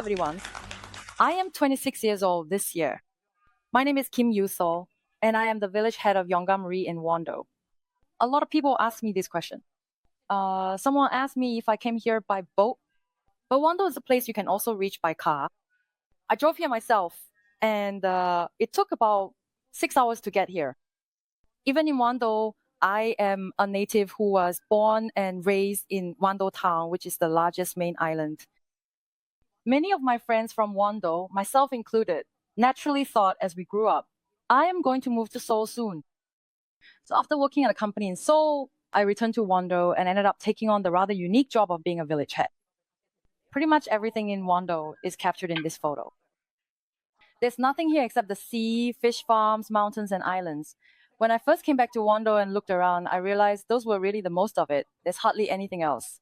everyone. I am 26 years old this year. My name is Yusol, and I am the village head of Yongam-ri in Wando. A lot of people ask me this question. Someone asked me if I came here by boat, but Wando is a place you can also reach by car. I drove here myself, and it took about 6 hours to get here. Even in Wando, I am a native who was born and raised in Wando town, which is the largest main island. Many of my friends from Wando, myself included, naturally thought as we grew up, I am going to move to Seoul soon. So after working at a company in Seoul, I returned to Wando and ended up taking on the rather unique job of being a village head. Pretty much everything in Wando is captured in this photo. There's nothing here except the sea, fish farms, mountains, and islands. When I first came back to Wando and looked around, I realized those were really the most of it. There's hardly anything else.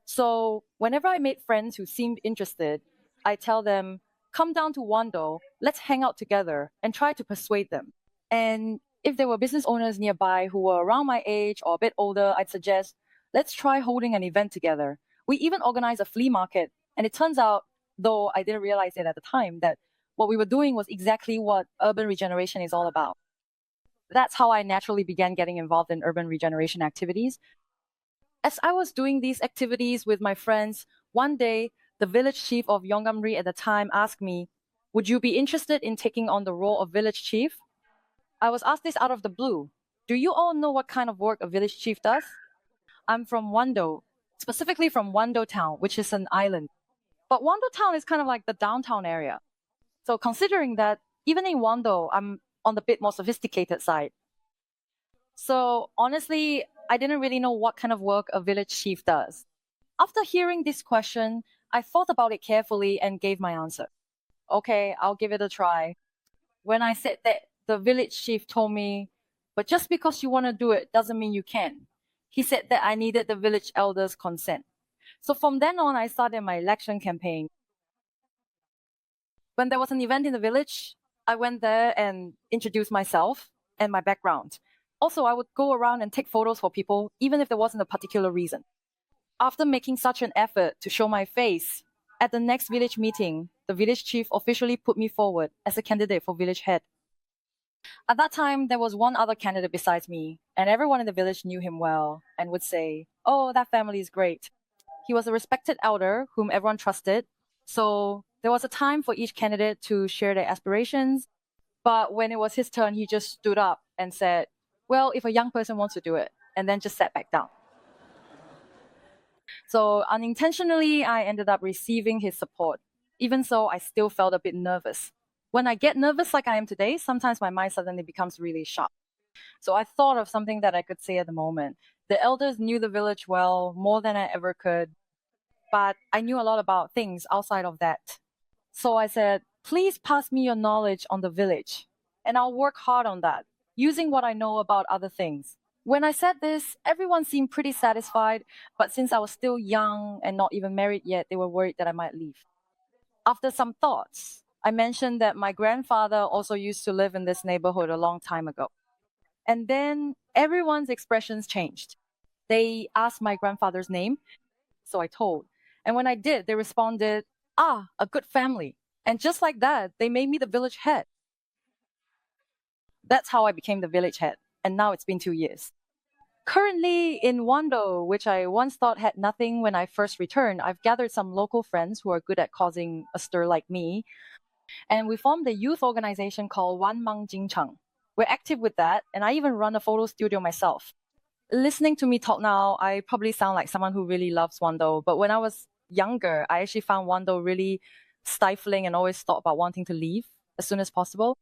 So whenever I made friends who seemed interested, I tell them, come down to Wando, let's hang out together, and try to persuade them. And if there were business owners nearby who were around my age or a bit older, I'd suggest, let's try holding an event together. We even organized a flea market, and it turns out, though I didn't realize it at the time, that what we were doing was exactly what urban regeneration is all about. That's how I naturally began getting involved in urban regeneration activities. As I was doing these activities with my friends, one day, the village chief of Yongam-ri at the time asked me, would you be interested in taking on the role of village chief? I was asked this out of the blue. Do you all know what kind of work a village chief does? I'm from Wando, specifically from Wando town, which is an island. But Wando town is kind of like the downtown area. So considering that, even in Wando, I'm on the bit more sophisticated side. So honestly, I didn't really know what kind of work a village chief does. After hearing this question, I thought about it carefully and gave my answer. Okay, I'll give it a try. When I said that, the village chief told me, but just because you want to do it doesn't mean you can. He said that I needed the village elders' consent. So from then on, I started my election campaign. When there was an event in the village, I went there and introduced myself and my background. Also, I would go around and take photos for people, even if there wasn't a particular reason. After making such an effort to show my face, at the next village meeting, the village chief officially put me forward as a candidate for village head. At that time, there was one other candidate besides me, and everyone in the village knew him well and would say, oh, that family is great. He was a respected elder whom everyone trusted, so there was a time for each candidate to share their aspirations, but when it was his turn, he just stood up and said, well, if a young person wants to do it, and then just sat back down. So unintentionally, I ended up receiving his support. Even so, I still felt a bit nervous. When I get nervous like I am today, sometimes my mind suddenly becomes really sharp. So I thought of something that I could say at the moment. The elders knew the village well, more than I ever could, but I knew a lot about things outside of that. So I said, please pass me your knowledge on the village, and I'll work hard on that, using what I know about other things. When I said this, everyone seemed pretty satisfied, but since I was still young and not even married yet, they were worried that I might leave. After some thoughts, I mentioned that my grandfather also used to live in this neighborhood a long time ago. And then everyone's expressions changed. They asked my grandfather's name, so I told. And when I did, they responded, a good family. And just like that, they made me the village head. That's how I became the village head, and now it's been 2 years. Currently in Wando, which I once thought had nothing when I first returned, I've gathered some local friends who are good at causing a stir like me, and we formed a youth organization called Wanmangjingchang. We're active with that, and I even run a photo studio myself. Listening to me talk now, I probably sound like someone who really loves Wando, but when I was younger, I actually found Wando really stifling and always thought about wanting to leave as soon as possible.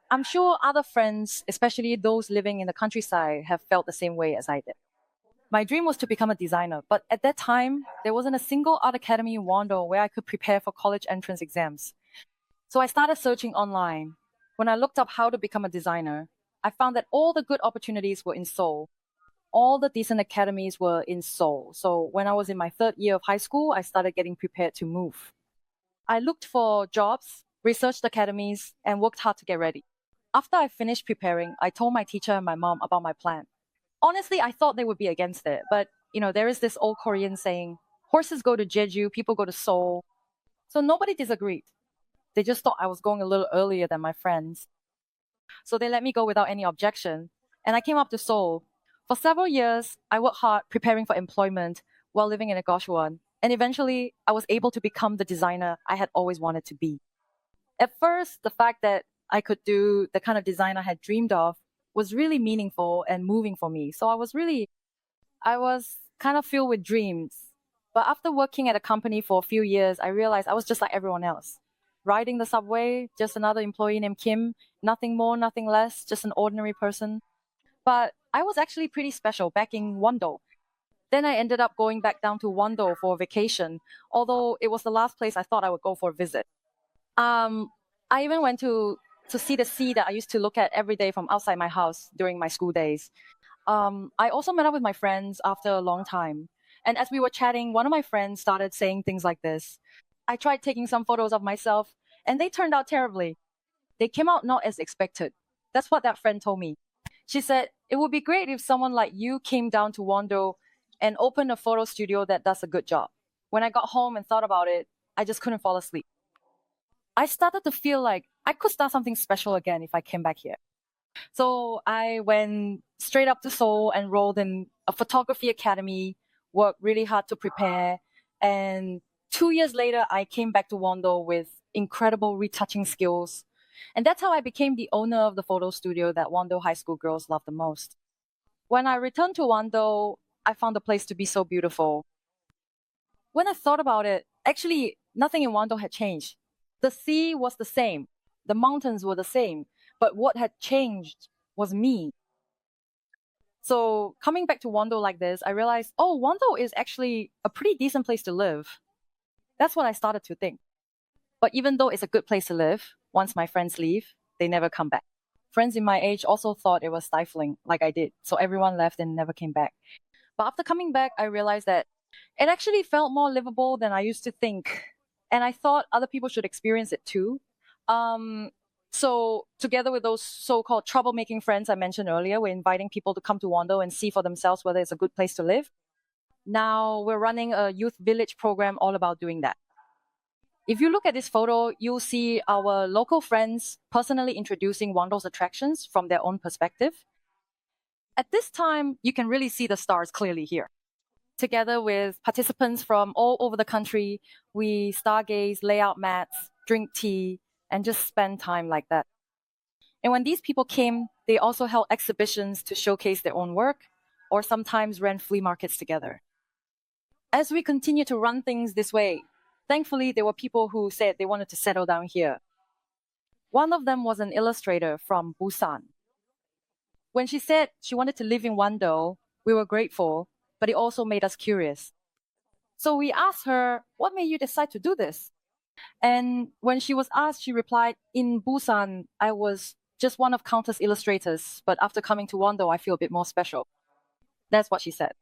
I'm sure other friends, especially those living in the countryside, have felt the same way as I did. My dream was to become a designer, but at that time, there wasn't a single art academy in Wando where I could prepare for college entrance exams. So I started searching online. When I looked up how to become a designer, I found that all the good opportunities were in Seoul. All the decent academies were in Seoul. So when I was in my 3rd year of high school, I started getting prepared to move. I looked for jobs, researched academies, and worked hard to get ready. After I finished preparing, I told my teacher and my mom about my plan. Honestly, I thought they would be against it, but there is this old Korean saying, Horses go to Jeju, people go to Seoul. So nobody disagreed. They just thought I was going a little earlier than my friends. So they let me go without any objection. And I came up to Seoul. For several years, I worked hard preparing for employment while living in Goshuan. And eventually, I was able to become the designer I had always wanted to be. At first, the fact that I could do the kind of design I had dreamed of was really meaningful and moving for me. So I was kind of filled with dreams. But after working at a company for a few years, I realized I was just like everyone else. Riding the subway, just another employee named Kim, nothing more, nothing less, just an ordinary person. But I was actually pretty special back in Wando. Then I ended up going back down to Wando for a vacation, although it was the last place I thought I would go for a visit. Um, I even went to see the sea that I used to look at every day from outside my house during my school days. I also met up with my friends after a long time. And as we were chatting, one of my friends started saying things like this. I tried taking some photos of myself, and they turned out terribly. They came out not as expected. That's what that friend told me. She said, it would be great if someone like you came down to Wando and opened a photo studio that does a good job. When I got home and thought about it, I just couldn't fall asleep. I started to feel like I could start something special again if I came back here. So I went straight up to Seoul, enrolled in a photography academy, worked really hard to prepare. And 2 years later, I came back to Wando with incredible retouching skills. And that's how I became the owner of the photo studio that Wando high school girls love the most. When I returned to Wando, I found the place to be so beautiful. When I thought about it, actually, nothing in Wando had changed. The sea was the same. The mountains were the same. But what had changed was me. So coming back to Wando like this, I realized, oh, Wando is actually a pretty decent place to live. That's what I started to think. But even though it's a good place to live, once my friends leave, they never come back. Friends in my age also thought it was stifling, like I did. So everyone left and never came back. But after coming back, I realized that it actually felt more livable than I used to think. And I thought other people should experience it too. So together with those so-called troublemaking friends I mentioned earlier, we're inviting people to come to Wando and see for themselves whether it's a good place to live. Now we're running a youth village program all about doing that. If you look at this photo, you'll see our local friends personally introducing Wando's attractions from their own perspective. At this time, you can really see the stars clearly here. Together with participants from all over the country, we stargaze, lay out mats, drink tea, and just spend time like that. And when these people came, they also held exhibitions to showcase their own work, or sometimes ran flea markets together. As we continue to run things this way, thankfully, there were people who said they wanted to settle down here. One of them was an illustrator from Busan. When she said she wanted to live in Wando, we were grateful, but it also made us curious. So we asked her, what made you decide to do this? And when she was asked, she replied, in Busan, I was just one of countless illustrators, but after coming to Wando, I feel a bit more special. That's what she said.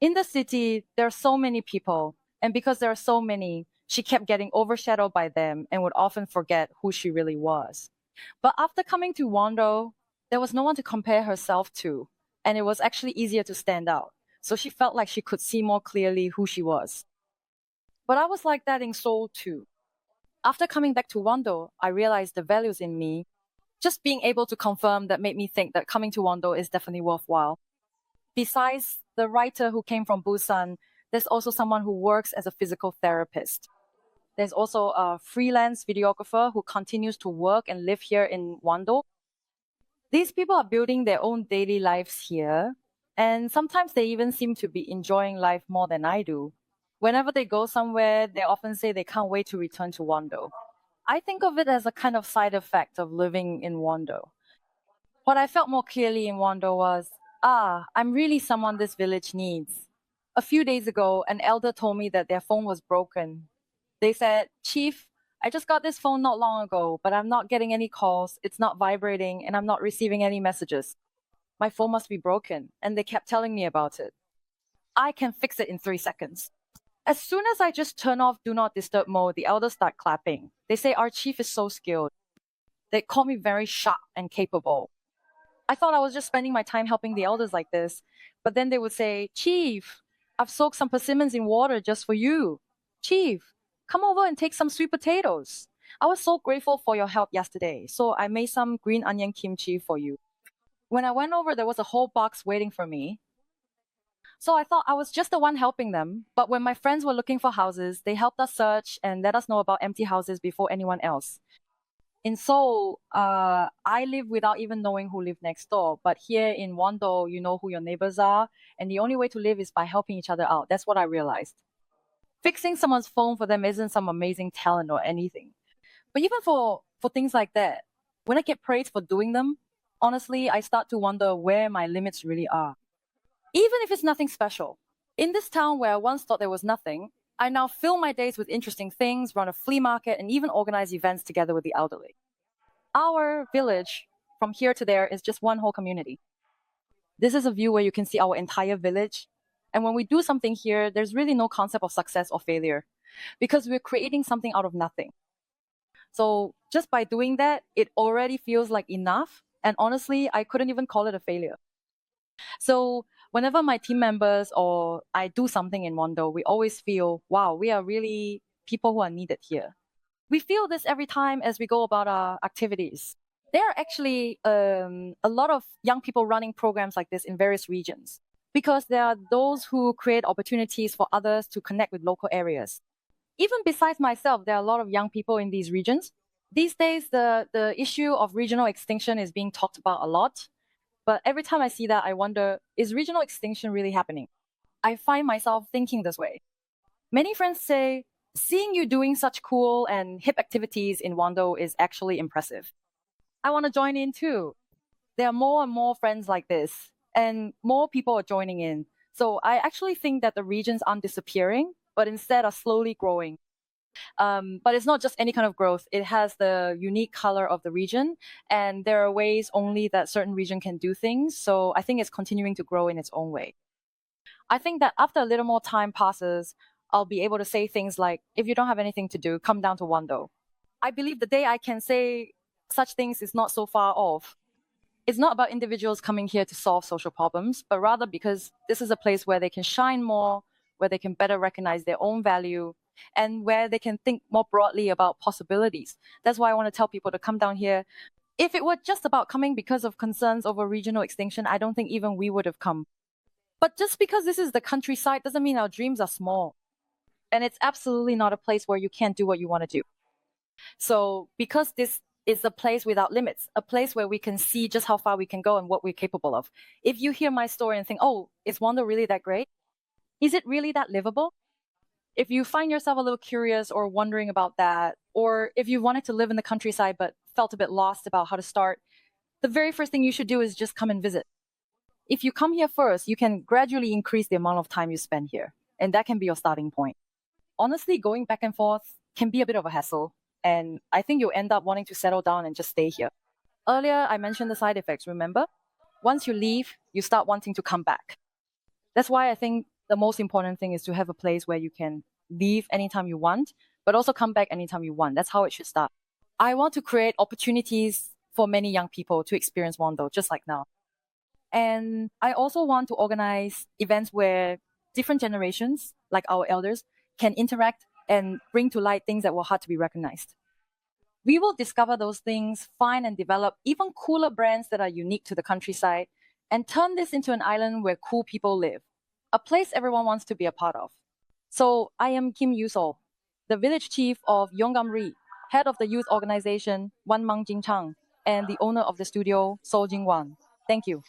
In the city, there are so many people, and because there are so many, she kept getting overshadowed by them and would often forget who she really was. But after coming to Wando, there was no one to compare herself to, and it was actually easier to stand out. So she felt like she could see more clearly who she was. But I was like that in Seoul too. After coming back to Wando, I realized the values in me. Just being able to confirm that made me think that coming to Wando is definitely worthwhile. Besides the writer who came from Busan, there's also someone who works as a physical therapist. There's also a freelance videographer who continues to work and live here in Wando. These people are building their own daily lives here, and sometimes they even seem to be enjoying life more than I do. Whenever they go somewhere, they often say they can't wait to return to Wando. I think of it as a kind of side effect of living in Wando. What I felt more clearly in Wando was, I'm really someone this village needs. A few days ago, an elder told me that their phone was broken. They said, Chief, I just got this phone not long ago, but I'm not getting any calls, it's not vibrating, and I'm not receiving any messages. My phone must be broken, and they kept telling me about it. I can fix it in 3 seconds. As soon as I just turn off Do Not Disturb mode, the elders start clapping. They say our chief is so skilled. They call me very sharp and capable. I thought I was just spending my time helping the elders like this, but then they would say, Chief, I've soaked some persimmons in water just for you. Chief, come over and take some sweet potatoes. I was so grateful for your help yesterday, so I made some green onion kimchi for you. When I went over, there was a whole box waiting for me. So I thought I was just the one helping them, but when my friends were looking for houses, they helped us search and let us know about empty houses before anyone else. In Seoul, I live without even knowing who lived next door. But here in Wando, you know who your neighbors are, and the only way to live is by helping each other out. That's what I realized. Fixing someone's phone for them isn't some amazing talent or anything. But even for things like that, when I get praised for doing them, honestly, I start to wonder where my limits really are. Even if it's nothing special. In this town where I once thought there was nothing, I now fill my days with interesting things, run a flea market, and even organize events together with the elderly. Our village, from here to there, is just one whole community. This is a view where you can see our entire village. And when we do something here, there's really no concept of success or failure because we're creating something out of nothing. So just by doing that, it already feels like enough. And honestly, I couldn't even call it a failure. So whenever my team members or I do something in Wando, we always feel, wow, we are really people who are needed here. We feel this every time as we go about our activities. There are actually a lot of young people running programs like this in various regions because there are those who create opportunities for others to connect with local areas. Even besides myself, there are a lot of young people in these regions. These days, the issue of regional extinction is being talked about a lot. But every time I see that, I wonder, is regional extinction really happening? I find myself thinking this way. Many friends say, seeing you doing such cool and hip activities in Wando is actually impressive. I want to join in too. There are more and more friends like this, and more people are joining in. So I actually think that the regions aren't disappearing, but instead are slowly growing. But it's not just any kind of growth. It has the unique color of the region, and there are ways only that certain region can do things. So I think it's continuing to grow in its own way. I think that after a little more time passes, I'll be able to say things like, if you don't have anything to do, come down to Wando. I believe the day I can say such things is not so far off. It's not about individuals coming here to solve social problems, but rather because this is a place where they can shine more, where they can better recognize their own value, and where they can think more broadly about possibilities. That's why I want to tell people to come down here. If it were just about coming because of concerns over regional extinction, I don't think even we would have come. But just because this is the countryside doesn't mean our dreams are small. And it's absolutely not a place where you can't do what you want to do. So because this is a place without limits, a place where we can see just how far we can go and what we're capable of. If you hear my story and think, oh, is Wando really that great? Is it really that livable? If you find yourself a little curious or wondering about that, or if you wanted to live in the countryside but felt a bit lost about how to start, the very first thing you should do is just come and visit. If you come here first, you can gradually increase the amount of time you spend here, and that can be your starting point. Honestly, going back and forth can be a bit of a hassle, and I think you'll end up wanting to settle down and just stay here. Earlier, I mentioned the side effects, remember? Once you leave, you start wanting to come back. That's why I think the most important thing is to have a place where you can leave anytime you want, but also come back anytime you want. That's how it should start. I want to create opportunities for many young people to experience Wando, just like now. And I also want to organize events where different generations, like our elders, can interact and bring to light things that were hard to be recognized. We will discover those things, find and develop even cooler brands that are unique to the countryside, and turn this into an island where cool people live, a place everyone wants to be a part of. So I am Kim Yusol, the village chief of Yongam-ri, head of the youth organization Wan Mang Jing Chang, and the owner of the studio Seoul Jing Wan. Thank you.